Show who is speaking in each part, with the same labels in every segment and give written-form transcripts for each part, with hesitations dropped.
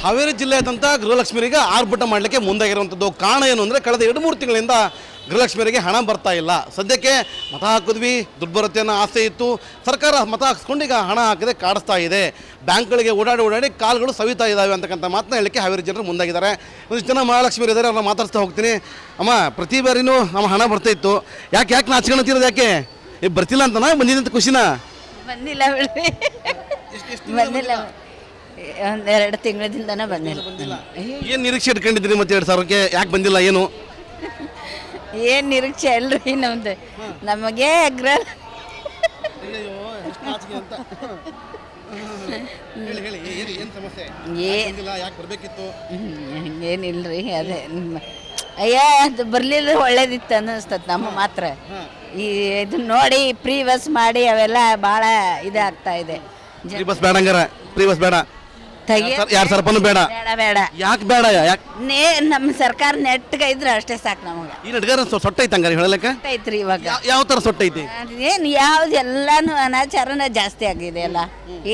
Speaker 1: ಹಾವೇರಿ ಜಿಲ್ಲೆಯಾದ್ಯಂತ ಗೃಹಲಕ್ಷ್ಮಿಯರಿಗೆ ಆರ್ಭಟ ಮಾಡಲಿಕ್ಕೆ ಮುಂದಾಗಿರುವಂಥದ್ದು. ಕಾರಣ ಏನು ಅಂದರೆ ಕಳೆದ 2-3 ತಿಂಗಳಿಂದ ಗೃಹಲಕ್ಷ್ಮಿಯರಿಗೆ ಹಣ ಬರ್ತಾ ಇಲ್ಲ. ಸದ್ಯಕ್ಕೆ ಮತ ಹಾಕಿದ್ವಿ, ದುಡ್ಡು ಬರುತ್ತೆ ಅನ್ನೋ ಆಸೆ ಇತ್ತು. ಸರ್ಕಾರ ಮತ ಹಾಕಿಸ್ಕೊಂಡು ಈಗ ಹಣ ಹಾಕದೆ ಕಾಡಿಸ್ತಾ ಇದೆ. ಬ್ಯಾಂಕ್ಗಳಿಗೆ ಓಡಾಡಿ ಕಾಲುಗಳು ಸವಿತಾ ಇದ್ದಾವೆ ಅಂತಕ್ಕಂಥ ಮಾತನ್ನ ಹೇಳಲಿಕ್ಕೆ ಹಾವೇರಿ ಜನರು ಮುಂದಾಗಿದ್ದಾರೆ. ಒಂದಿಷ್ಟು ಜನ ಮಹಾಲಕ್ಷ್ಮಿಯರು ಇದ್ದಾರೆ, ಅವ್ರನ್ನ ಮಾತಾಡ್ತಾ ಹೋಗ್ತೀನಿ. ಅಮ್ಮ, ಪ್ರತಿ ಬಾರಿನೂ ನಮ್ಮ ಹಣ ಬರ್ತಾ ಇತ್ತು, ಯಾಕೆ ನಾಚ್ಕೊಳತ್ತಿರೋದು? ಯಾಕೆ ಬರ್ತಿಲ್ಲ ಅಂತನಾ, ಬಂದಿದೆ ಅಂತ ಖುಷಿನಾ?
Speaker 2: ಬಂದಿಲ್ಲ ಬಂದಿಲ್ಲ, ಒಂದೆರಡು ತಿಂಗಳಿಂದನೇ ಬಂದಿಲ್ಲ.
Speaker 1: ಏನು ನಿರೀಕ್ಷೆ ಇಟ್ಕೊಂಡಿದ್ದೀರಿ ಮತ್ತೆ 2,000ಕ್ಕೆ? ಯಾಕೆ ಬಂದಿಲ್ಲ? ಏನು
Speaker 2: ನಿರೀಕ್ಷೆ ಅಲ್ರಿ ನಮ್ದು, ನಮಗೆ ಏನಿಲ್ರಿ, ಅದೇ ಅಯ್ಯ ಅದು ಬರ್ಲಿಲ್ಲ ಒಳ್ಳೇದಿತ್ತು ಅನ್ನಿಸ್ತದೆ ನಮ್ಮ ಮಾತ್ರ. ಇದನ್ನ ನೋಡಿ ಫ್ರೀ ಬಸ್ ಮಾಡಿ ಅವೆಲ್ಲ ಭಾಳ ಇದಾಗ್ತಾ ಇದೆ.
Speaker 1: ಬಸ್ ಬೇಡ, ಹಂಗಾರ ಫ್ರೀ ಬಸ್ ಬೇಡ, 2,000 ಬೇಡ.
Speaker 2: ಬೇಡ.
Speaker 1: ಯಾಕೆ ಬೇಡ?
Speaker 2: ನಮ್ಮ ಸರ್ಕಾರ ನೆಟ್ಗೆ ಇದ್ರೆ ಅಷ್ಟೇ ಸಾಕು ನಮಗೆ.
Speaker 1: ಈ ನಡ್ಗಾರ ಸೊಟ್ಟೈತೆ ಹಂಗಾರೆ ಹೇಳಕ್ಕೆ
Speaker 2: ಐತ್ರಿ. ಇವಾಗ
Speaker 1: ಯಾವ ಥರ ಸೊಟ್ಟೈತಿ?
Speaker 2: ಏನು ಯಾವ್ದು ಎಲ್ಲಾನು ಅನಾಚಾರನ ಜಾಸ್ತಿ ಆಗಿದೆ ಅಲ್ಲ,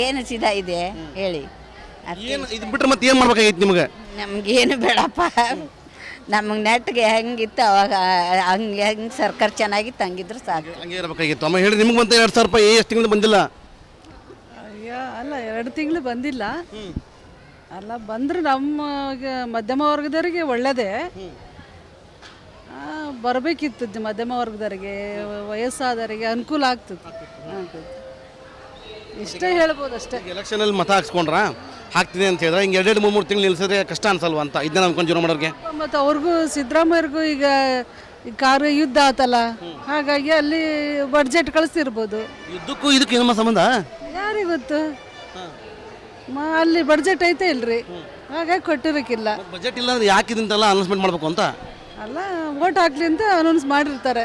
Speaker 2: ಏನು ಸಿದಾ ಇದೆ ಹೇಳಿ.
Speaker 1: ಏನು ಇದು ಬಿಟ್ರೆ ಮತ್ತೆ ಏನು ಮಾಡ್ಬೇಕಾಗೈತಿ ನಿಮಗೆ?
Speaker 2: ನಮ್ಗೇನು ಬೇಡಪ್ಪ, ನಮಗೆ ನೆಟ್ಗೆ ಹೆಂಗಿತ್ತು ಅವಾಗ ಹೆಂಗೆ ಸರ್ಕಾರ ಚೆನ್ನಾಗಿತ್ತು ಹಂಗಿದ್ರೆ ಸಾಕು.
Speaker 1: ಹಂಗೆ ಇರಬೇಕಾಗಿತ್ತು. ಅಮ್ಮ ಹೇಳಿ, ನಿಮ್ಗೆ ಬಂತ 2,000 ರೂಪಾಯಿ ಎಷ್ಟು ತಿಂಗಳು ಬಂದಿಲ್ಲ?
Speaker 3: ಅಲ್ಲ, 2 ತಿಂಗಳು ಬಂದಿಲ್ಲ ಅಲ್ಲ. ಬಂದ್ರೆ ನಮಗೆ ಮಧ್ಯಮ ವರ್ಗದವರಿಗೆ ಒಳ್ಳೆಯದೇ, ಬರಬೇಕಿತ್ತು. ಮಧ್ಯಮ ವರ್ಗದವರಿಗೆ, ವಯಸ್ಸಾದವರಿಗೆ ಅನುಕೂಲ ಆಗ್ತದೆ. ಇಷ್ಟೇ ಹೇಳ್ಬೋದು ಅಷ್ಟೇ.
Speaker 1: ಎಲೆಕ್ಷನಲ್ಲಿ ಮತ ಹಾಕ್ಸ್ಕೊಂಡ್ರ ಹಾಕ್ತೀನಿ ಅಂತ ಹೇಳಿದ್ರೆ ಹಿಂಗೆ 2-3 ತಿಂಗಳು ನಿಲ್ಸಿದ್ರೆ ಕಷ್ಟ ಅನ್ಸಲ್ವ ಅಂತ ಇದನ್ನ ಅನ್ಕೊಂಡು ಜೀವನ ಮಾಡೋರಿಗೆ?
Speaker 3: ಮತ್ತು ಅವ್ರಿಗೂ ಸಿದ್ದರಾಮಯ್ಯರಿಗೂ ಈಗ ಕಾರು ಯುದ್ಧ ಆತಲ್ಲ, ಹಾಗಾಗಿ ಅಲ್ಲಿ ಬಡ್ಜೆಟ್ ಕಳಿಸ್ತಿರ್ಬೋದು.
Speaker 1: ಯುದ್ಧಕ್ಕೂ ಇದಕ್ಕೆ ಏನು ಸಂಬಂಧ
Speaker 3: ಯಾರಿಗೆ ಗೊತ್ತು? ಅಲ್ಲಿ ಬಡ್ಜೆಟ್ ಐತೆ ಇಲ್ರಿ, ಹಾಗಾಗಿ ಕೊಟ್ಟಿರಕ್ಕಿಲ್ಲ.
Speaker 1: ಬಜೆಟ್ ಇಲ್ಲ ಅಂದ್ರೆ ಯಾಕೆ ಇದನ್ನೆಲ್ಲ ಅನೌನ್ಸ್ಮೆಂಟ್ ಮಾಡಬೇಕು ಅಂತ
Speaker 3: ಅಲ್ಲ, ವೋಟ್ ಹಾಕ್ಲಿ ಅಂತ ಅನೌನ್ಸ್ ಮಾಡಿರ್ತಾರೆ.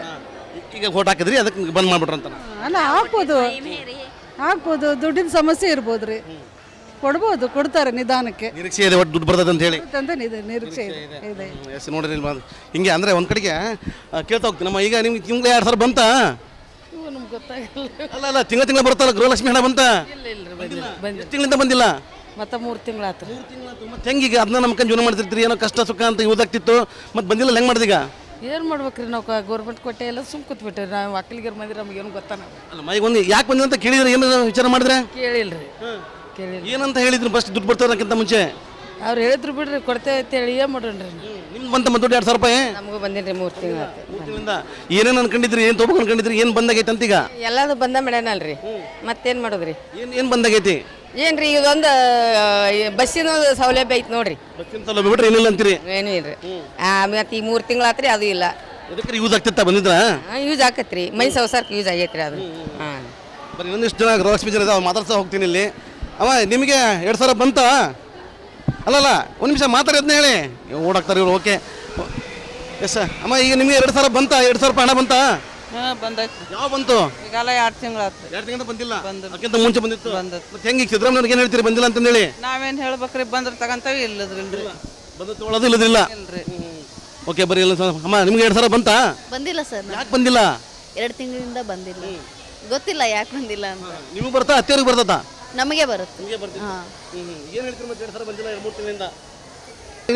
Speaker 1: ಈಗ ವೋಟ್ ಹಾಕಿದ್ರಿ, ಅದಕ್ಕೆ ಬಂದ್ ಮಾಡ್ಬಿಟ್ರ ಅಂತ?
Speaker 3: ಅಲ್ಲ, ಹಾಕ್ಬೋದು, ದುಡ್ಡಿನ ಸಮಸ್ಯೆ ಇರ್ಬೋದ್ರಿ, ಕೊಡ್ಬೋದು, ಕೊಡ್ತಾರೆ ನಿಧಾನಕ್ಕೆ.
Speaker 1: ನಿರೀಕ್ಷೆ ಇದೆ ಒಟ್ಟು ದುಡ್ಡು ಬರ್ತದೆ ಅಂತ ಹೇಳಿ
Speaker 3: ನಿರೀಕ್ಷೆ ಇದೆ.
Speaker 1: ಎಸ್, ನೋಡ್ರಿ ಹಿಂಗೆ ಅಂದ್ರೆ ಒಂದ್ ಕಡೆಗೆ ಕೇಳ್ತಾ ಹೋಗ್ತೀನಿ. ನಮ್ಮ ಈಗ ನಿಮ್ಗೆ ತಿಂಗಳು 2,000 ಬಂತ?
Speaker 3: ನಮ್ಗೆ ಗೊತ್ತಾಗಲ್ಲ.
Speaker 1: ಅಲ್ಲ, ತಿಂಗಳ ಬರುತ್ತಲ್ಲ ಗೃಹಲಕ್ಷ್ಮಿ ಹಣ ಬಂತ? ಎಷ್ಟು ತಿಂಗಳಿಂದ ಬಂದಿಲ್ಲ?
Speaker 3: ಮತ್ತೆ 3 ತಿಂಗಳಾತು.
Speaker 1: ಮತ್ತೆ ಹೆಂಗೀಗ ಅದನ್ನ ನಮ್ಕೊಂಡು ಜೀವನ ಮಾಡ್ತಿರ್ತೀರಿ? ಏನೋ ಕಷ್ಟ ಸುಖ ಅಂತ ಯೂಸ್ ಆಗ್ತಿತ್ತು, ಮತ್ತೆ ಬಂದಿಲ್ಲ, ಹೆಂಗ್ ಮಾಡಿದೀಗ?
Speaker 3: ಏನು ಮಾಡ್ಬೇಕ್ರಿ, ನಾವು ಗೌರ್ಮೆಂಟ್ ಕೊಟ್ಟೆ ಎಲ್ಲ ಸುಮ್ ಕೂತ್ಬಿಟ್ರಿ. ನಾವು ವಕೀಲಿಗರ ಮಂದಿ ನಮ್ಗೇನು ಗೊತ್ತಾನ.
Speaker 1: ಅಲ್ಲ, ಮೈಗೆ ಒಂದು ಯಾಕೆ ಬಂದಿಲ್ಲ ಅಂತ ಕೇಳಿದ್ರೆ ಏನು ವಿಚಾರ ಮಾಡಿದ್ರೆ?
Speaker 3: ಕೇಳಿಲ್ರಿ.
Speaker 1: ಏನಂತ ಹೇಳಿದ್ರು ಫಸ್ಟ್ ದುಡ್ಡು ಬರ್ತಾರಕ್ಕಿಂತ ಮುಂಚೆ?
Speaker 3: ಅವ್ರು ಹೇಳಿದ್ರು ಬಿಡ್ರಿ, ಕೊಡ್ತೇವೆ ಅಂತೇಳಿ ಏನು ಮಾಡೋಣ್ರಿ.
Speaker 1: ನಿಮ್ಗೆ ಬಂತ ದುಡ್ಡು 2,000 ರೂಪಾಯಿ?
Speaker 3: ನಮಗೂ ಬಂದಿರಿ 3 ತಿಂಗಳಾತು.
Speaker 1: 3 ತಿಂಗಳಿಂದ ಏನೇನು ಅನ್ಕೊಂಡಿದ್ರಿ? ಏನು ತೊಗೊಬೇಕು ಅನ್ಕೊಂಡಿದ್ರಿ? ಏನು ಬಂದಾಗೈತೆ ಅಂತೀಗ?
Speaker 3: ಎಲ್ಲದು ಬಂದ ಮೇಡನಲ್ರಿ, ಮತ್ತೇನು ಮಾಡೋದ್ರಿ?
Speaker 1: ಏನು ಬಂದಾಗೈತಿ?
Speaker 3: ಏನ್ರಿ, ಇದೊಂದು ಬಸ್ಸಿನ ಸೌಲಭ್ಯ ಐತಿ ನೋಡ್ರಿ.
Speaker 1: ಬಸ್ಸಿನ ಸೌಲಭ್ಯ ಬಿಟ್ರೆ ಏನಿಲ್ಲ ಅಂತೀರಿ?
Speaker 3: ಏನೂ ಇಲ್ರಿ. ಮತ್ತೆ ಈ 3 ತಿಂಗಳಾತ್ರಿ ಅದು ಇಲ್ಲ.
Speaker 1: ಇದಕ್ಕೆ ಯೂಸ್ ಆಗ್ತಿತ್ತ ಬಂದಿದ್ರ?
Speaker 3: ಯೂಸ್ ಆಕತ್ರಿ, ಮೈ ಸಂಸಾರಕ್ಕೆ ಯೂಸ್ ಆಗೈತ್ರಿ ಅದು. ಹಾಂ,
Speaker 1: ಬರೀ ಇನ್ನೊಂದಿಷ್ಟು ಜನ ಗೃಹಲಕ್ಷ್ಮಿ ಜನ ಇದಾವೆ, ಮಾತಾಡ್ತಾ ಹೋಗ್ತೀನಿ ಇಲ್ಲಿ. ಅಮ್ಮ, ನಿಮಗೆ 2,000 ಬಂತ? ಅಲ್ಲಲ್ಲ, ಒಂದು ನಿಮಿಷ ಮಾತಾಡೋದನ್ನ ಹೇಳಿ, ಓಡಾಕ್ತಾರೆ ಇವ್ರು. ಓಕೆ, ಎಸ್ ಅಮ್ಮ, ಈಗ ನಿಮಗೆ 2,000 ಬಂತ? 2,000 ರೂಪಾಯಿ ಹಣ ಬಂತ?
Speaker 3: ಬಂದೈತಿ.
Speaker 1: ಯಾವ ಬಂತು?
Speaker 3: ಈಗಲ್ಲ 2 ತಿಂಗಳಾತು.
Speaker 1: 2 ತಿಂಗಳಿಂದ ಬಂದಿಲ್ಲ? ಅದಕ್ಕಿಂತ ಮುಂಚೆ ಬಂದಿತ್ತು. ಮತ್ತೆ ಹೆಂಗೆ ಸಿದ್ದರಾಮಯ್ಯವ್ರಿಗೆ ಏನು ಹೇಳ್ತೀರಿ ಬಂದಿಲ್ಲ ಅಂತಂದೇಳಿ?
Speaker 3: ನಾವೇನು ಹೇಳ್ಬೇಕ್ರಿ, ಬಂದ್ರೆ ತಗೊಂತೇವೆ, ಇಲ್ಲದ್ರಿಲ್ರಿ.
Speaker 1: ಬಂದು ತೊಗೊಳೋದು ಇಲ್ಲದಿಲ್ಲ? ಓಕೆ, ಬರೀ ಇಲ್ಲ. ಅಮ್ಮ, ನಿಮ್ಗೆ 2,000 ಬಂತ?
Speaker 4: ಬಂದಿಲ್ಲ ಸರ್.
Speaker 1: ಯಾಕೆ ಬಂದಿಲ್ಲ?
Speaker 4: 2 ತಿಂಗಳಿಂದ ಬಂದಿಲ್ಲ, ಗೊತ್ತಿಲ್ಲ ಯಾಕೆ ಬಂದಿಲ್ಲ ಅಂತ.
Speaker 1: ನಿಮಗೆ ಬರ್ತಾ? ಅತ್ತೆಯವ್ರಿಗೆ ಬರ್ತದ?
Speaker 4: ನಮಗೆ ಬರುತ್ತೆ.
Speaker 1: ಏನು ಹೇಳ್ತೀರಿ ಮತ್ತೆ? 2,000 ಬಂದಿಲ್ಲ 2-3 ತಿಂಗಳಿಂದ.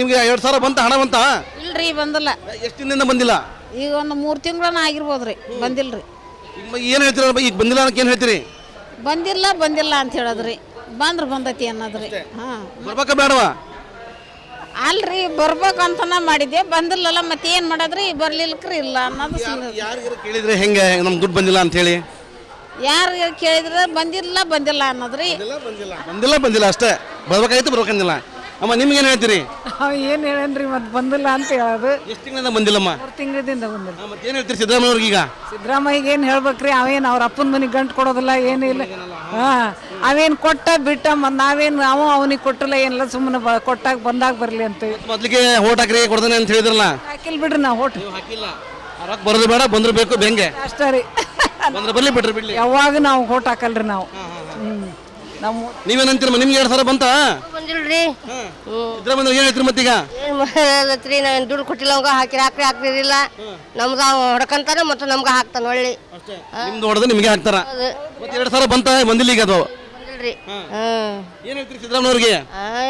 Speaker 1: ನಿಮಗೆ 2,000 ಬಂತ? ಹಣ ಬಂತ?
Speaker 4: ಇಲ್ರಿ, ಬಂದಿಲ್ಲ.
Speaker 1: ಎಷ್ಟು ದಿನದಿಂದ ಬಂದಿಲ್ಲ?
Speaker 4: ಈಗ ಒಂದು 3 ತಿಂಗಳನ್ನ ಆಗಿರ್ಬೋದ್ರಿ, ಬಂದಿಲ್ರಿ.
Speaker 1: ಏನು ಹೇಳ್ತೀರ? ಈಗ ಬಂದಿಲ್ಲ ಅನ್ನಕ್ಕೆ ಏನು ಹೇಳ್ತೀರಿ?
Speaker 4: ಬಂದಿಲ್ಲ ಅಂತ ಹೇಳದ್ರಿ, ಬಂದ್ರೆ ಬಂದೈತಿ ಅನ್ನೋದ್ರಿ. ಹಾಂ,
Speaker 1: ಬರ್ಬೇಕಾ ಬೇಡವಾ?
Speaker 4: ಅಲ್ರಿ, ಬರ್ಬೇಕಂತನ ಮಾಡಿದ್ದೆ, ಬಂದಿಲ್ಲಲ್ಲ, ಮತ್ತೆ ಏನು ಮಾಡೋದ್ರಿ? ಬರ್ಲಿಲ್ಕ್ರಿ ಇಲ್ಲ ಅನ್ನೋದು.
Speaker 1: ಯಾರಿಗಾರು ಕೇಳಿದ್ರೆ ಹೆಂಗೆ ನಮ್ಗೆ ದುಡ್ಡು ಬಂದಿಲ್ಲ ಅಂತ ಹೇಳಿ?
Speaker 4: ಯಾರು ಕೇಳಿದ್ರೆ ಬಂದಿಲ್ಲ ಅನ್ನೋದ್ರಿ.
Speaker 1: ಬಂದಿಲ್ಲ ಅಷ್ಟೇ. ಬರ್ಬೇಕಾಯ್ತು, ಬರ್ಬೇಕಂದಿಲ್ಲ. ಅಮ್ಮ, ನಿಮ್ಗೇನು ಹೇಳ್ತೀರಿ?
Speaker 3: ಏನು ಹೇಳನ್ರಿ, ಮತ್ತೆ ಬಂದಿಲ್ಲ ಅಂತ ಹೇಳೋದು.
Speaker 1: ಎಷ್ಟು ತಿಂಗಳಿಂದ ಬಂದಿಲ್ಲಮ್ಮ?
Speaker 3: 3 ತಿಂಗಳಿಂದ ಬಂದಿಲ್ಲ.
Speaker 1: ಮತ್ತೆ ಏನು ಹೇಳ್ತೀರಿ ಸಿದ್ದರಾಮಯ್ಯವ್ರಿಗೆ? ಈಗ
Speaker 3: ಸಿದ್ದರಾಮಯ್ಯಗೆ ಏನು ಹೇಳ್ಬೇಕ್ರಿ, ಅವೇನು ಅವ್ರ ಅಪ್ಪನ ಮನೆಗೆ ಗಂಟು ಕೊಡೋದಿಲ್ಲ, ಏನಿಲ್ಲ. ಹಾಂ, ಅವೇನು ಕೊಟ್ಟ ಬಿಟ್ಟ, ನಾವೇನು ಅವನಿಗೆ ಕೊಟ್ಟಿಲ್ಲ, ಏನಿಲ್ಲ, ಸುಮ್ಮನೆ ಕೊಟ್ಟಾಗ ಬಂದಾಗ ಬರಲಿ ಅಂತ.
Speaker 1: ಮೊದಲಿಗೆ ಓಟ್ ಹಾಕ್ರಿ ಕೊಡ್ತಾನೆ ಅಂತ ಹೇಳಿದ್ರಲ್ಲ?
Speaker 3: ಹಾಕಿಲ್ ಬಿಡ್ರಿ, ನಾವು ಓಟ್
Speaker 1: ಹಾಕಿಲ್ಲ. ಬರೋದು ಬೇಡ, ಬಂದ್ರೆ ಬೇಕು, ಬೆಂಗೆ
Speaker 3: ಅಷ್ಟೇ ರೀ.
Speaker 1: ಬಂದ್ರೆ ಬರ್ಲಿ, ಬಿಟ್ರಿ ಬಿಡ್ಲಿ.
Speaker 3: ಯಾವಾಗ ನಾವು ಓಟ್ ಹಾಕಲ್ರಿ ನಾವು.
Speaker 1: ನೀವೇನಂತೀರಮ್ಮ? ನಿಮ್ಗೆ 2,000 ಬಂತ?
Speaker 4: ಬಂದಿಲ್ರಿ.
Speaker 1: ಸಿದ್ದರಾಮಯ್ಯ ಏನು ಹೇಳ್ತೀರಿ ಮತ್ತೀಗ?
Speaker 4: ಏನು ಮಾಡತ್ರಿ, ನಾನು ದುಡ್ಡು ಕೊಟ್ಟಿಲ್ಲ, ಅವಾಗ ಹಾಕ್ತಿರಿಲ್ಲ. ನಮ್ದು ಹೊಡ್ಕಂತಾನೆ ಮತ್ತೆ ನಮ್ಗೆ ಹಾಕ್ತಾನೆ ಒಳ್ಳೆ.
Speaker 1: ನಿಮ್ದು ಹೊಡೆದು ನಿಮಗೆ ಹಾಕ್ತಾರ? ಮತ್ತೆ 2,000 ಬಂತ? ಬಂದಿಲ್ಲ ಈಗ ಅದು?
Speaker 5: ನೋಡ್ರಿ
Speaker 1: ಏನು ಹೇಳ್ತೀರಿ ಸಿದ್ದರಾಮಯ್ಯವ್ರಿಗೆ?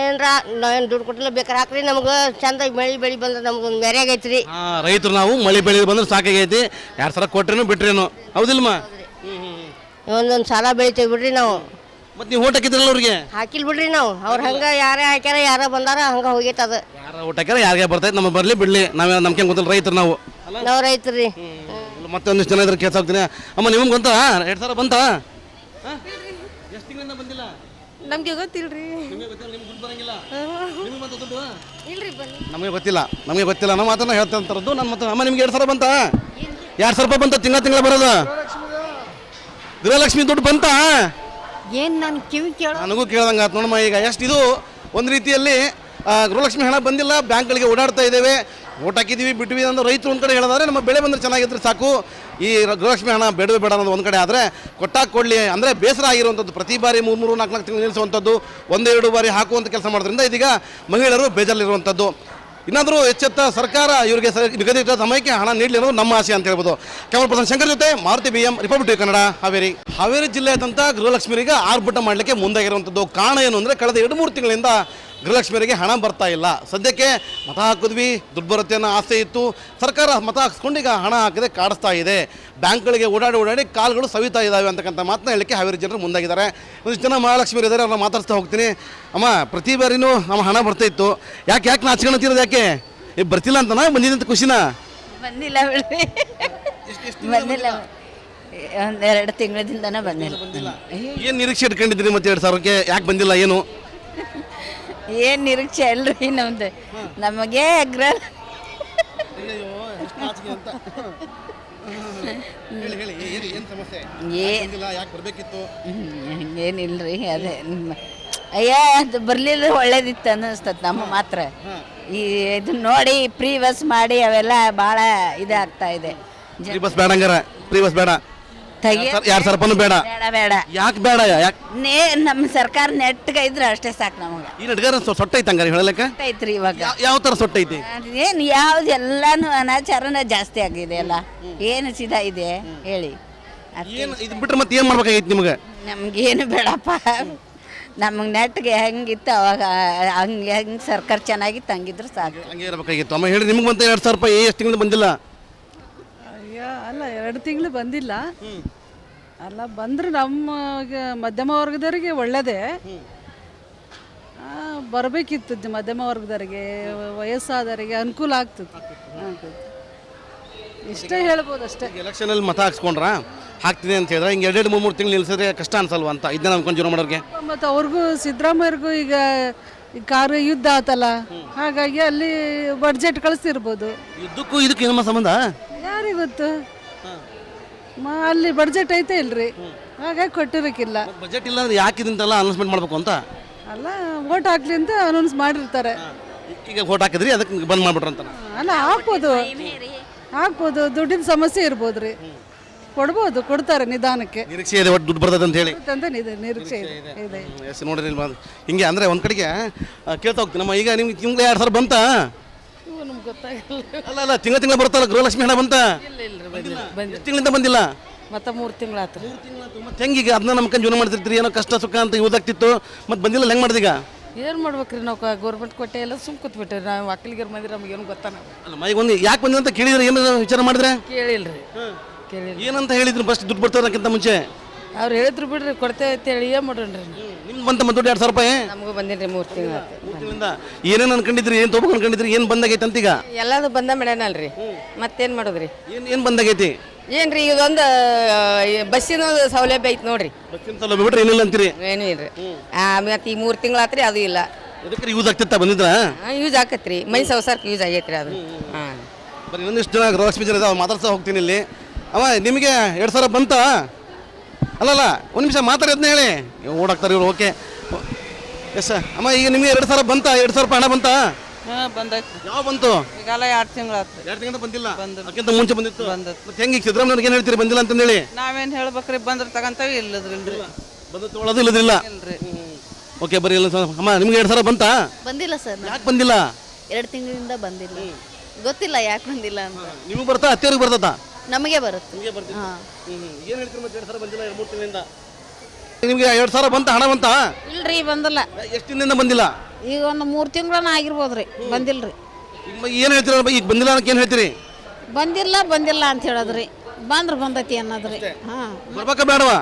Speaker 5: ಏನ್ರ ನಾವೇನು ದುಡ್ಡು ಕೊಟ್ಟಿಲ್ಲ ಬೇಕಾರೆ ಹಾಕ್ರಿ ನಮ್ಗೆ ಚಂದ ಮಳಿ ಬೆಳಿ ಬಂದ್ರೆ ನಮ್ಗೊಂದು ಮೆರೆಯಾಗೈತ್ರಿ.
Speaker 1: ರೈತರು ನಾವು ಮಳೆ ಬೆಳೆ ಬಂದ್ರೆ ಸಾಕಾಗೈತಿ, 2,000 ಕೊಟ್ರೇನು ಬಿಟ್ರೇನು, ಹೌದಿಲ್ಲಮ್ಮ?
Speaker 5: ಒಂದೊಂದು ಸಾಲ ಬೆಳಿತೇವೆ ಬಿಡ್ರಿ ನಾವು.
Speaker 1: ಮತ್ತೆ ನೀವು ಓಟ್ ಹಾಕಿದ್ರಲ್ಲ ಅವ್ರಿಗೆ?
Speaker 5: ಹಾಕಿಲ್ ಬಿಡ್ರಿ ನಾವು. ಅವ್ರು ಹಂಗೆ ಯಾರೇ ಹಾಕ್ಯಾರ ಯಾರ ಬಂದಾರ ಹಂಗೆ ಹೋಗೈತೆ ಅದು.
Speaker 1: ಯಾರ ಓಟ್ ಹಾಕ್ಯಾರ ಯಾರಿಗೆ ಬರ್ತೈತೆ ನಮ್ಮ ಬರಲಿ ಬಿಡಲಿ, ನಾವೇ ನಮ್ಗೆ ಗೊತ್ತಿಲ್ಲ ರೈತರು ನಾವು.
Speaker 5: ನಾವು ರೈತರಿ.
Speaker 1: ಮತ್ತೆ ಒಂದಿಷ್ಟು ಜನ ಇದ್ರೆ ಕೇಳ್ತಾ ಹೋಗ್ತೀನಿ. ಅಮ್ಮ ನಿಮ್ಗೆ ಬಂತಾ 2,000 ಬಂತಾ? ಎಷ್ಟು ತಿಂಗಳಿಂದ ಬಂದಿಲ್ಲ?
Speaker 4: ನಮಗೆ ಗೊತ್ತಿಲ್ರಿ.
Speaker 1: ನಿಮಗೆ ಗೊತ್ತಿಲ್ಲ, ನಿಮ್ಗೆ ದುಡ್ಡು ಬರಂಗಿಲ್ಲ? ನಿಮಗೆ ಬಂತ ದುಡ್ಡು?
Speaker 4: ಇಲ್ರಿ ಬನ್ನಿ.
Speaker 1: ನಮಗೆ ಗೊತ್ತಿಲ್ಲ ನಾವು ಮಾತನ್ನ ಹೇಳ್ತಂತರದ್ದು. ನನ್ನ ಮತ್ತೆ ಅಮ್ಮ ನಿಮ್ಗೆ 2,000 ಬಂತಾ? 2,000 ರೂಪಾಯಿ ಬಂತ ತಿಂಗಳ ಬರೋದು? ಗೃಹಲಕ್ಷ್ಮಿ ದುಡ್ಡು ಬಂತಾ?
Speaker 5: ಏನು ನಾನು ಕಿವಿ ಕೇಳೋ
Speaker 1: ನನಗೂ ಕೇಳ್ದಂಗೆ ಆಯ್ತು ನೋಡಮ್ಮ. ಈಗ ಎಷ್ಟು ಇದು ಒಂದು ರೀತಿಯಲ್ಲಿ ಗೃಹಲಕ್ಷ್ಮಿ ಹಣ ಬಂದಿಲ್ಲ, ಬ್ಯಾಂಕ್ಗಳಿಗೆ ಓಡಾಡ್ತಾ ಇದ್ದೇವೆ, ಓಟ್ ಹಾಕಿದ್ದೀವಿ ಬಿಟ್ವಿ ಅಂದ್ರೆ ರೈತರು ಒಂದು ಕಡೆ ಹೇಳಿದ್ರೆ ನಮ್ಮ ಬೆಳೆ ಬಂದರೆ ಚೆನ್ನಾಗಿದ್ರೆ ಸಾಕು, ಈ ಗೃಹಲಕ್ಷ್ಮಿ ಹಣ ಬೇಡವೇ ಬೇಡ ಅನ್ನೋದು ಒಂದು ಕಡೆ. ಆದರೆ ಕೊಟ್ಟಾಗ ಕೊಡಲಿ ಅಂದರೆ ಬೇಸರ ಆಗಿರುವಂಥದ್ದು, ಪ್ರತಿ ಬಾರಿ 3 4 ತಿಂಗಳು ನಿಲ್ಲಿಸುವಂಥದ್ದು, 1-2 ಬಾರಿ ಹಾಕುವಂಥ ಕೆಲಸ ಮಾಡೋದ್ರಿಂದ ಇದೀಗ ಮಹಿಳೆಯರು ಬೇಜಾರಲ್ಲಿರುವಂಥದ್ದು. ಇನ್ನಾದರೂ ಎಚ್ಚೆತ್ತ ಸರ್ಕಾರ ಇವರಿಗೆ ನಿಗದಿತ ಸಮಯಕ್ಕೆ ಹಣ ನೀಡಲಿ ಅನ್ನೋದು ನಮ್ಮ ಆಸೆ ಅಂತ ಹೇಳ್ಬೋದು. ಕ್ಯಾಮರಾ ಪರ್ಸನ್ ಶಂಕರ್ ಜೊತೆ ಮಾರುತಿ BM, ರಿಪಬ್ಲಿಕ್ ಕನ್ನಡ, ಹಾವೇರಿ ಜಿಲ್ಲೆಯಾದಂಥ ಗೃಹಲಕ್ಷ್ಮಿಯರಿಗೆ ಆರ್ಭಟ ಮಾಡಲಿಕ್ಕೆ ಮುಂದಾಗಿರುವಂಥದ್ದು. ಕಾರಣ ಏನು ಅಂದರೆ ಕಳೆದ 2-3 ತಿಂಗಳಿಂದ ಗೃಹಲಕ್ಷ್ಮಿಯರಿಗೆ ಹಣ ಬರ್ತಾ ಇಲ್ಲ. ಸದ್ಯಕ್ಕೆ ಮತ ಹಾಕಿದ್ವಿ, ದುಡ್ಡು ಬರುತ್ತೆ ಅನ್ನೋ ಆಸೆ ಇತ್ತು, ಸರ್ಕಾರ ಮತ ಹಾಕಿಸ್ಕೊಂಡು ಈಗ ಹಣ ಹಾಕದೆ ಕಾಡಿಸ್ತಾ ಇದೆ, ಬ್ಯಾಂಕ್ಗಳಿಗೆ ಓಡಾಡಿ ಕಾಲ್ಗಳು ಸವಿತಾ ಇದ್ದಾವೆ ಅಂತಕ್ಕಂಥ ಮಾತನ್ನ ಹೇಳಲಿಕ್ಕೆ ಹಾವೇರಿ ಜನರು ಮುಂದಾಗಿದ್ದಾರೆ. ಒಂದಿಷ್ಟು ಜನ ಮಹಾಲಕ್ಷ್ಮಿಯರು ಇದ್ದಾರೆ, ಅವ್ರನ್ನ ಮಾತಾಡ್ತಾ ಹೋಗ್ತೀನಿ. ಅಮ್ಮ, ಪ್ರತಿ ಬಾರಿನೂ ನಮ್ಮ ಹಣ ಬರ್ತಾ ಇತ್ತು, ಯಾಕೆ ನಾಚಿಕೊಂತೀರೋದು? ಯಾಕೆ ಬರ್ತಿಲ್ಲ ಅಂತನಾ ಬಂದಿದೆ ಅಂತ ಖುಷಿನಾ?
Speaker 2: ಬಂದಿಲ್ಲ ಬಿಡ್ರಿ, ಬಂದಿಲ್ಲ. 1-2 ತಿಂಗಳಿಂದನೇ ಬಂದಿಲ್ಲ.
Speaker 1: ಏನು ನಿರೀಕ್ಷೆ ಇಟ್ಕೊಂಡಿದ್ದೀರಿ ಮತ್ತೆ 2,000ಕ್ಕೆ? ಯಾಕೆ ಬಂದಿಲ್ಲ? ಏನು
Speaker 2: ನಿರೀಕ್ಷೆ ಅಲ್ರಿ ನಮ್ದು, ನಮಗೆ ಏನಿಲ್ರಿ, ಅದೇ ಅದು ಬರ್ಲಿಲ್ಲ ಒಳ್ಳೇದಿತ್ತು ಅನ್ನಿಸ್ತದ ನಮ್ಮ ಮಾತ್ರ. ಈ ಇದನ್ನ ನೋಡಿ ಫ್ರೀ ಬಸ್ ಮಾಡಿ ಅವೆಲ್ಲ ಭಾಳ ಇದಾಗ್ತಾ ಇದೆ.
Speaker 1: ಫ್ರೀ ಬಸ್ ಬೇಡ, ಹಂಗಾರ ಫ್ರೀ ಬಸ್ ಬೇಡ, 2,000 ರೂಪಾಯಿ ಬೇಡ.
Speaker 2: ಬೇಡ.
Speaker 1: ಯಾಕೆ ಬೇಡ? ಯಾಕೆ?
Speaker 2: ನಮ್ಮ ಸರ್ಕಾರ ನೆಟ್ಗೆ ಇದ್ರೆ ಅಷ್ಟೇ ಸಾಕು ನಮಗೆ.
Speaker 1: ಈ ನಡ್ಗಾರ ಸೊಟ್ಟೈತೆ ಹಂಗಾರೆ ಹೇಳಲಿಕ್ಕೆ
Speaker 2: ಐತ್ರಿ ಇವಾಗ.
Speaker 1: ಯಾವ ಥರ ಸೊಟ್ಟೈತಿ?
Speaker 2: ಏನು ಯಾವ್ದು ಎಲ್ಲಾನು ಅನಾಚಾರನ ಜಾಸ್ತಿ ಆಗಿದೆ ಅಲ್ಲ, ಏನು ಸಿದಾ ಇದೆ ಹೇಳಿ.
Speaker 1: ಏನು ಇದು ಬಿಟ್ರೆ ಮತ್ತೆ ಏನು ಮಾಡ್ಬೇಕಾಗೈತಿ ನಿಮ್ಗೆ?
Speaker 2: ನಮ್ಗೇನು ಬೇಡಪ್ಪ, ನಮಗೆ ನೆಟ್ಗೆ ಹೆಂಗಿತ್ತು ಅವಾಗ ಹೆಂಗೆ ಸರ್ಕಾರ ಚೆನ್ನಾಗಿತ್ತು ಹಂಗಿದ್ರೆ ಸಾಕು.
Speaker 1: ಹಂಗೆ ಇರಬೇಕಾಗಿತ್ತು. ಅಮ್ಮ ಹೇಳಿ, ನಿಮ್ಗೆ ಬಂತ 2,000 ರೂಪಾಯಿ ಎಷ್ಟು ತಿಂಗಳು ಬಂದಿಲ್ಲ?
Speaker 3: ಅಲ್ಲ 2 ತಿಂಗಳು ಬಂದಿಲ್ಲ. ಅಲ್ಲ ಬಂದ್ರೆ ನಮ್ಮ ಮಧ್ಯಮ ವರ್ಗದವರಿಗೆ ಒಳ್ಳೆಯದೇ, ಬರಬೇಕಿತ್ತು. ಮಧ್ಯಮ ವರ್ಗದವರಿಗೆ, ವಯಸ್ಸಾದವರಿಗೆ ಅನುಕೂಲ ಆಗ್ತದೆ. ಇಷ್ಟೇ ಹೇಳ್ಬೋದು ಅಷ್ಟೇ.
Speaker 1: ಎಲೆಕ್ಷನಲ್ಲಿ ಮತ ಹಾಕ್ಸ್ಕೊಂಡ್ರ ಹಾಕ್ತೀನಿ ಅಂತ ಹೇಳಿದ್ರೆ ಹಿಂಗೆ 2-3 ತಿಂಗಳು ನಿಲ್ಸಿದ್ರೆ ಕಷ್ಟ ಅನ್ಸಲ್ವ ಅಂತ ಇದನ್ನ ಅನ್ಕೊಂಡು ಜೀವನ ಮಾಡೋರಿಗೆ?
Speaker 3: ಮತ್ತು ಅವ್ರಿಗೂ ಸಿದ್ದರಾಮಯ್ಯರಿಗೂ ಈಗ ಕಾರು ಯುದ್ಧ ಆತಲ್ಲ, ಹಾಗಾಗಿ ಅಲ್ಲಿ ಬಡ್ಜೆಟ್ ಕಳಿಸ್ತಿರ್ಬೋದು.
Speaker 1: ಯುದ್ಧಕ್ಕೂ ಇದಕ್ಕೆ ಏನು ಸಂಬಂಧ
Speaker 3: ಯಾರಿಗೆ ಗೊತ್ತು? ಅಲ್ಲಿ ಬಡ್ಜೆಟ್ ಐತೆ ಇಲ್ರಿ, ಹಾಗಾಗಿ ಕೊಟ್ಟಿರಕ್ಕಿಲ್ಲ.
Speaker 1: ಬಜೆಟ್ ಇಲ್ಲ ಅಂದ್ರೆ ಯಾಕೆ ಇದಂತೆಲ್ಲ ಅನೌನ್ಸ್ಮೆಂಟ್ ಮಾಡಬೇಕು ಅಂತ
Speaker 3: ಅಲ್ಲ, ವೋಟ್ ಹಾಕ್ಲಿ ಅಂತ ಅನೌನ್ಸ್ ಮಾಡಿರ್ತಾರೆ.
Speaker 1: ಈಗ ವೋಟ್ ಹಾಕಿದ್ರಿ ಅದಕ್ಕೆ ಬಂದ್ ಮಾಡ್ಬಿಟ್ರ ಅಂತ?
Speaker 3: ಅಲ್ಲ, ಹಾಕ್ಬೋದು, ದುಡ್ಡಿನ ಸಮಸ್ಯೆ ಇರ್ಬೋದ್ರಿ, ಕೊಡ್ಬೋದು, ಕೊಡ್ತಾರೆ ನಿಧಾನಕ್ಕೆ.
Speaker 1: ನಿರೀಕ್ಷೆ ಇದೆ ಒಟ್ಟು ದುಡ್ಡು ಬರ್ತದೆ ಅಂತ ಹೇಳಿ
Speaker 3: ನಿರೀಕ್ಷೆ ಇದೆ.
Speaker 1: ಎಸ್ ನೋಡ್ರಿ ಹಿಂಗೆ ಅಂದರೆ ಒಂದು ಕಡೆಗೆ ಕೇಳ್ತಾ ಹೋಗ್ತೀನಿ. ನಮ್ಮ ಈಗ ನಿಮ್ಗೆ ತಿಂಗಳು 2,000 ಬಂತ?
Speaker 3: ನಮ್ಗೆ ಗೊತ್ತಾಗಲ್ಲ.
Speaker 1: ಅಲ್ಲ ತಿಂಗಳ ಬರುತ್ತಲ್ಲ ಗೃಹಲಕ್ಷ್ಮಿ ಹಣ ಬಂತ? ಎಷ್ಟು ತಿಂಗಳಿಂದ ಬಂದಿಲ್ಲ?
Speaker 3: ಮತ್ತೆ 3 ತಿಂಗಳಾತು.
Speaker 1: ಮತ್ತೆ ಹೆಂಗೀಗ ಅದನ್ನ ನಮ್ಕೊಂಡು ಜೀವನ ಮಾಡ್ತಿರ್ತೀರಿ? ಏನೋ ಕಷ್ಟ ಸುಖ ಅಂತ ಯೂಸ್ ಆಗ್ತಿತ್ತು, ಮತ್ತೆ ಬಂದಿಲ್ಲ, ಹೆಂಗೆ ಮಾಡಿದೀಗ?
Speaker 3: ಏನು ಮಾಡ್ಬೇಕ್ರಿ ನಾವು? ಗೌರ್ಮೆಂಟ್ ಕೊಟ್ಟೆ ಎಲ್ಲ ಸುಮ್ ಕೂತ್ಬಿಟ್ರಿ. ನಾವು ಒಕ್ಕಲಿಗರ ಮಂದಿ, ನಮ್ಗೇನು ಗೊತ್ತಾನ?
Speaker 1: ಅಲ್ಲ ಮೈಗೊಂದು ಯಾಕೆ ಬಂದಿಲ್ಲ ಅಂತ ಕೇಳಿದ್ರೆ ಏನು ವಿಚಾರ ಮಾಡಿದ್ರೆ?
Speaker 3: ಕೇಳಿಲ್ಲ.
Speaker 1: ಏನಂತ ಹೇಳಿದ್ರು ಫಸ್ಟ್ ದುಡ್ಡು ಬರ್ತದಕ್ಕಿಂತ ಮುಂಚೆ?
Speaker 3: ಅವ್ರು ಹೇಳಿದ್ರು ಬಿಡ್ರಿ, ಕೊಡ್ತೇವೆ ಅಂತೇಳಿ ಏನು ಮಾಡೋಣ್ರಿ.
Speaker 1: ನಿಮ್ಗೆ ಬಂತ ದುಡ್ಡು 2,000 ರೂಪಾಯಿ?
Speaker 3: ನಮಗೂ ಬಂದಿರಿ 3 ತಿಂಗಳಾತು.
Speaker 1: 3 ತಿಂಗಳಿಂದ ಏನೇನು ಅನ್ಕೊಂಡಿದ್ರಿ? ಏನು ತೊಗೊಬೇಕು ಅನ್ಕೊಂಡಿದ್ರಿ? ಏನು ಬಂದಾಗೈತೆ ಅಂತೀಗ?
Speaker 3: ಎಲ್ಲದು ಬಂದ ಮೇಡನಲ್ರಿ, ಮತ್ತೇನು ಮಾಡೋದ್ರಿ?
Speaker 1: ಏನು ಬಂದಾಗೈತಿ?
Speaker 3: ಏನ್ರಿ ಇದೊಂದು ಬಸ್ಸಿನ ಸೌಲಭ್ಯ ಐತಿ ನೋಡ್ರಿ.
Speaker 1: ಬಸ್ಸಿನ ಸೌಲಭ್ಯ ಬಿಟ್ರೆ ಏನಿಲ್ಲ ಅಂತೀರಿ?
Speaker 3: ಏನೂ ಇಲ್ರಿ. ಮತ್ತೆ ಈ 3 ತಿಂಗಳಾತ್ರಿ ಅದು ಇಲ್ಲ.
Speaker 1: ಇದಕ್ಕೆ ಯೂಸ್ ಆಗ್ತಿತ್ತ ಬಂದಿದ್ರ?
Speaker 3: ಯೂಸ್ ಆಕತ್ರಿ, ಮೈ ಸಂಸಾರಕ್ಕೆ ಯೂಸ್ ಆಗೈತ್ರಿ ಅದು. ಹಾಂ,
Speaker 1: ಬರೀ ಇನ್ನೊಂದಿಷ್ಟು ಜನ ಗೃಹಲಕ್ಷ್ಮಿ ಜನ ಇದಾವೆ, ಮಾತಾಡ್ತಾ ಹೋಗ್ತೀನಿ ಇಲ್ಲಿ. ಅಮ್ಮ ನಿಮಗೆ 2,000 ಬಂತ? ಅಲ್ಲಲ್ಲ, ಒಂದು ನಿಮಿಷ ಮಾತಾಡೋದನ್ನ ಹೇಳಿ, ಓಡಾಕ್ತಾರೆ ಇವ್ರು. ಓಕೆ ಎಸ್ ಅಮ್ಮ, ಈಗ ನಿಮಗೆ 2,000 ಬಂತ? 2,000 ರೂಪಾಯಿ ಹಣ ಬಂತ?
Speaker 3: ಬಂದೈತಿ.
Speaker 1: ಯಾವ ಬಂತು?
Speaker 3: ಈಗಲ್ಲ 2 ತಿಂಗಳಾತು.
Speaker 1: 2 ತಿಂಗಳಿಂದ ಬಂದಿಲ್ಲ? ಅದಕ್ಕಿಂತ ಮುಂಚೆ ಬಂದಿತ್ತು. ಮತ್ತೆ ಹೆಂಗೆ ಸಿದ್ದರಾಮಯ್ಯವ್ರಿಗೆ ಏನು ಹೇಳ್ತೀರಿ ಬಂದಿಲ್ಲ ಅಂತಂದೇಳಿ?
Speaker 3: ನಾವೇನು ಹೇಳ್ಬೇಕ್ರಿ, ಬಂದ್ರೆ ತಗೊಂತೇವೆ, ಇಲ್ಲದ್ರಿಲ್ರಿ.
Speaker 1: ಬಂದು ತೊಗೊಳೋದು ಇಲ್ಲದಿಲ್ಲ? ಓಕೆ ಬರ್ರಿ. ಇಲ್ಲ ಅಮ್ಮ, ನಿಮ್ಗೆ 2,000 ಬಂತ?
Speaker 6: ಬಂದಿಲ್ಲ ಸರ್.
Speaker 1: ಯಾಕೆ ಬಂದಿಲ್ಲ?
Speaker 6: 2 ತಿಂಗಳಿಂದ ಬಂದಿಲ್ಲ, ಗೊತ್ತಿಲ್ಲ ಯಾಕೆ ಬಂದಿಲ್ಲ ಅಂತ.
Speaker 1: ನಿಮಗೆ ಬರ್ತಾ? ಅತ್ತೆಯವ್ರಿಗೆ ಬರ್ತದ?
Speaker 6: ನಮಗೆ ಬರುತ್ತೆ.
Speaker 1: ಏನು ಹೇಳ್ತೀರಿ ಮತ್ತೆ 2,000 ಬಂದಿಲ್ಲ 3 ತಿಂಗಳಿಂದ? ನಿಮಗೆ 2,000 ಬಂತ, ಹಣ ಬಂತ?
Speaker 4: ಇಲ್ರಿ ಬಂದಿಲ್ಲ.
Speaker 1: ಎಷ್ಟು ದಿನದಿಂದ ಬಂದಿಲ್ಲ?
Speaker 4: ಈಗ ಒಂದು 3 ತಿಂಗಳನ್ನ ಆಗಿರ್ಬೋದ್ರಿ, ಬಂದಿಲ್ರಿ.
Speaker 1: ಏನು ಹೇಳ್ತೀರ? ಈಗ ಬಂದಿಲ್ಲ ಅನ್ನಕ್ಕೆ ಏನು ಹೇಳ್ತೀರಿ?
Speaker 4: ಬಂದಿಲ್ಲ ಅಂತ ಹೇಳದ್ರಿ, ಬಂದ್ರೆ ಬಂದತಿ ಅನ್ನೋದ್ರಿ. ಹಾಂ,
Speaker 1: ಬರ್ಬೇಕಾ ಬೇಡವಾ?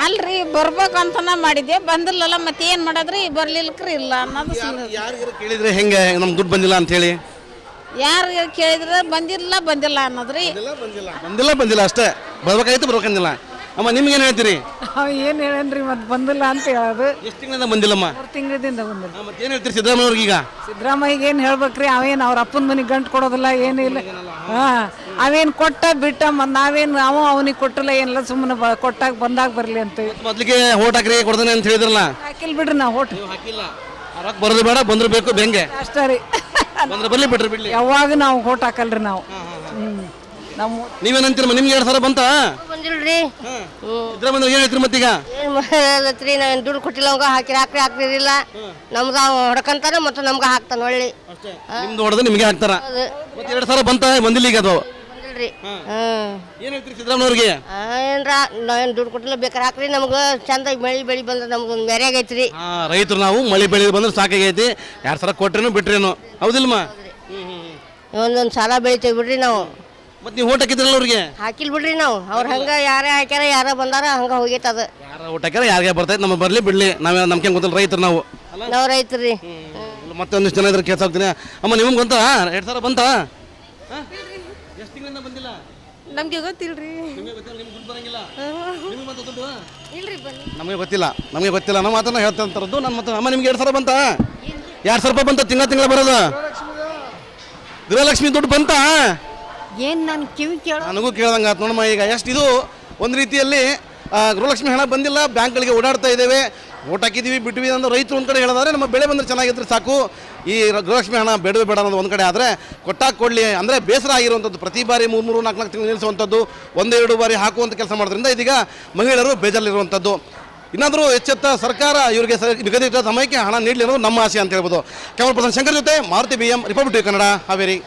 Speaker 4: ಅಲ್ರಿ ಬರ್ಬೇಕಂತನ ಮಾಡಿದ್ದೆ, ಬಂದಿಲ್ಲಲ್ಲ, ಮತ್ತೆ ಏನು ಮಾಡೋದ್ರಿ, ಬರ್ಲಿಲ್ಕ್ರಿ ಇಲ್ಲ ಅನ್ನೋದು.
Speaker 1: ಯಾರಿಗಾರು ಕೇಳಿದ್ರೆ ಹೆಂಗೆ ನಮ್ಗೆ ದುಡ್ಡು ಬಂದಿಲ್ಲ ಅಂತ ಹೇಳಿ?
Speaker 4: ಯಾರು ಕೇಳಿದ್ರೆ ಬಂದಿಲ್ಲ ಅನ್ನೋದ್ರಿ.
Speaker 1: ಬಂದಿಲ್ಲ ಅಷ್ಟೇ. ಬರ್ಬೇಕಾಯ್ತು, ಬರ್ಬೇಕಂದಿಲ್ಲ. ಅಮ್ಮ ನಿಮ್ಗೇನು ಹೇಳ್ತೀರಿ?
Speaker 3: ಏನು ಹೇಳೇನ್ರಿ ಮತ್ತೆ ಬಂದಿಲ್ಲ ಅಂತ ಹೇಳೋದು.
Speaker 1: ಎಷ್ಟು ತಿಂಗಳಿಂದ ಬಂದಿಲ್ಲಮ್ಮ?
Speaker 3: 3 ತಿಂಗಳಿಂದ ಬಂದಿಲ್ಲ.
Speaker 1: ಮತ್ತೆ ಏನು ಹೇಳ್ತೀರಿ ಸಿದ್ದರಾಮಯ್ಯವ್ರಿಗೆ? ಈಗ
Speaker 3: ಸಿದ್ದರಾಮಯ್ಯಗೆ ಏನು ಹೇಳ್ಬೇಕ್ರಿ, ಅವೇನು ಅವ್ರ ಅಪ್ಪನ ಮನೆಗೆ ಗಂಟು ಕೊಡೋದಿಲ್ಲ, ಏನಿಲ್ಲ. ಹಾಂ, ಅವೇನು ಕೊಟ್ಟ ಬಿಟ್ಟ ಮತ್ತು ನಾವೇನು ಅವನಿಗೆ ಕೊಟ್ಟಿಲ್ಲ, ಏನಿಲ್ಲ, ಸುಮ್ಮನೆ ಕೊಟ್ಟಾಗ ಬಂದಾಗ ಬರಲಿ ಅಂತ.
Speaker 1: ಮೊದಲಿಗೆ ಓಟ್ ಹಾಕ್ರಿ ಕೊಡ್ತಾನೆ ಅಂತ ಹೇಳಿದ್ರಲ್ಲ,
Speaker 3: ಹಾಕಿಲ್ ಬಿಡ್ರಿ ನಾವು ಓಟ್.
Speaker 1: ಹಾಕಿಲ್ಲ. ಹೊರಗೆ ಬರೋದು ಬೇಡ, ಬಂದ್ರೆ ಬೇಕು ಬೆಂಗೆ
Speaker 3: ಅಷ್ಟೇ ರೀ.
Speaker 1: ಬಂದ್ರೆ ಬರ್ಲಿ ಬಿಟ್ರಿ ಬಿಡ್ಲಿ.
Speaker 3: ಯಾವಾಗ ನಾವು ಓಟ್ ಹಾಕಲ್ರಿ ನಾವು. ನಮ್ಮ
Speaker 1: ನೀವೇನಂತೀರಮ್ಮ? ನಿಮ್ಗೆ 2,000 ಬಂತ?
Speaker 5: ಬಂದಿಲ್ರಿ.
Speaker 1: ಸಿದ್ದರಾಮಯ್ಯ ಏನು ಹೇಳ್ತೀರಿ ಮತ್ತೀಗ?
Speaker 5: ಏನು ಮಾಡೋದತ್ರಿ, ನಾವೇನು ದುಡ್ಡು ಕೊಟ್ಟಿಲ್ಲ, ಅವಾಗ ಹಾಕ್ರಿರಿಲ್ಲ. ನಮ್ದು ಅವ ಹೊಡ್ಕಂತಾನೆ ಮತ್ತು ನಮ್ಗೆ ಹಾಕ್ತಾನೆ ಒಳ್ಳೆ.
Speaker 1: ನಿಮ್ದು ಹೊಡೆದು ನಿಮಗೆ ಹಾಕ್ತಾರ. ಮತ್ತೆ 2,000 ಬಂತ? ಬಂದಿಲ್ಲ ಈಗ ಅದು.
Speaker 5: ಬಂದಿಲ್ರಿ.
Speaker 1: ಏನು ಹೇಳ್ತೀರಿ ಸಿದ್ದರಾಮಯ್ಯವ್ರಿಗೆ?
Speaker 5: ಏನ್ರ ನಾವೇನು ದುಡ್ಡು ಕೊಟ್ಟಿಲ್ಲ, ಬೇಕಾರೆ ಹಾಕ್ರಿ, ನಮ್ಗೆ ಚಂದ ಬೆಳಿ ಬಂದ್ರೆ ನಮ್ಗೆ ಒಂದು ಮೆರೆಯಾಗೈತ್ರಿ.
Speaker 1: ರೈತರು ನಾವು ಮಳೆ ಬೆಳೆ ಬಂದ್ರೆ ಸಾಕಾಗೈತಿ. 2,000 ಕೊಟ್ರೇನು ಬಿಟ್ರೇನು, ಹೌದಿಲ್ಲಮ್ಮ?
Speaker 5: ಒಂದೊಂದು ಸಾಲ ಬೆಳಿತೇವೆ ಬಿಡ್ರಿ ನಾವು.
Speaker 1: ಮತ್ತೆ ನೀವು ಓಟ್ ಹಾಕಿದ್ರಲ್ಲ ಅವ್ರಿಗೆ?
Speaker 5: ಹಾಕಿಲ್ ಬಿಡ್ರಿ ನಾವು. ಅವ್ರು ಹಂಗೆ ಯಾರೇ ಹಾಕ್ಯಾರ, ಯಾರ ಬಂದಾರ ಹಂಗೆ ಹೋಗೈತೆ ಅದು.
Speaker 1: ಯಾರ ಓಟ್ ಹಾಕ್ಯಾರ ಯಾರಿಗೆ ಬರ್ತೈತೆ, ನಮಗೆ ಬರಲಿ ಬಿಡ್ಲಿ, ನಾವೇ ನಮ್ಗೆ ಗೊತ್ತಿಲ್ಲ, ರೈತರು ನಾವು.
Speaker 5: ನಾವು ರೈತರಿ.
Speaker 1: ಮತ್ತೆ ಒಂದಿಷ್ಟು ಜನ ಇದ್ರೆ ಕೇಸ್ ಹೋಗ್ತೀನಿ. ಅಮ್ಮ ನಿಮ್ಗೆ ಬಂತ? 2,000 ಬಂತ? ಎಷ್ಟು ತಿಂಗಳಿಂದ ಬಂದಿಲ್ಲ?
Speaker 6: ನಮಗೆ ಗೊತ್ತಿಲ್ರಿ.
Speaker 1: ನಿಮಗೆ ಗೊತ್ತಿಲ್ಲ, ನಿಮ್ಗೆ ದುಡ್ಡು ಬರಂಗಿಲ್ಲ? ನಿಮಗೆ ಬಂತ ದುಡ್ಡು?
Speaker 6: ಇಲ್ರಿ ಬನ್ನಿ.
Speaker 1: ನಮಗೆ ಗೊತ್ತಿಲ್ಲ ನಾವು ಮಾತನ್ನ ಹೇಳ್ತಂತರದ್ದು. ನಾನು ಮತ್ತೆ ಅಮ್ಮ ನಿಮ್ಗೆ 2,000 ಬಂತ? 2,000 ರೂಪಾಯಿ ಬಂತ ತಿಂಗಳ ಬರೋದು? ಗೃಹಲಕ್ಷ್ಮಿ ದುಡ್ಡು ಬಂತ?
Speaker 5: ಏನು ನಾನು ಕಿವಿ ಕೇಳೋ
Speaker 1: ನನಗೂ ಕೇಳ್ದಂಗೆ ಆಯ್ತು ನೋಡಮ್ಮ. ಈಗ ಎಷ್ಟು ಇದು ಒಂದು ರೀತಿಯಲ್ಲಿ ಗೃಹಲಕ್ಷ್ಮಿ ಹಣ ಬಂದಿಲ್ಲ, ಬ್ಯಾಂಕ್ಗಳಿಗೆ ಓಡಾಡ್ತಾ ಇದ್ದೇವೆ, ಓಟ್ ಹಾಕಿದ್ದೀವಿ, ಬಿಟ್ವಿ ಅಂದ್ರೆ ರೈತರು ಒಂದು ಕಡೆ ಹೇಳಿದ್ರೆ ನಮ್ಮ ಬೆಳೆ ಬಂದರೆ ಚೆನ್ನಾಗಿದ್ರೆ ಸಾಕು, ಈ ಗೃಹಲಕ್ಷ್ಮಿ ಹಣ ಬೇಡವೇ ಬೇಡ ಅನ್ನೋದು ಒಂದು ಕಡೆ. ಆದರೆ ಕೊಟ್ಟಾಗ ಕೊಡಲಿ ಅಂದರೆ ಬೇಸರ ಆಗಿರುವಂಥದ್ದು. ಪ್ರತಿ ಬಾರಿ 3 4 ತಿಂಗಳು ನಿಲ್ಲಿಸುವಂಥದ್ದು, 1-2 ಬಾರಿ ಹಾಕುವಂಥ ಕೆಲಸ ಮಾಡೋದ್ರಿಂದ ಇದೀಗ ಮಹಿಳೆಯರು ಬೇಜಾರಲ್ಲಿರುವಂಥದ್ದು. ಇನ್ನಾದರೂ ಎಚ್ಚೆತ್ತ ಸರ್ಕಾರ ಇವರಿಗೆ ನಿಗದಿತ ಸಮಯಕ್ಕೆ ಹಣ ನೀಡಲಿ ಅನ್ನೋದು ನಮ್ಮ ಆಸೆ ಅಂತ ಹೇಳ್ಬೋದು. ಕ್ಯಾಮರಾ ಪರ್ಸನ್ ಶಂಕರ್ ಜೊತೆ ಮಾರುತಿ BM, ರಿಪಬ್ಲಿಕ್ ಕನ್ನಡ, ಹಾವೇರಿ.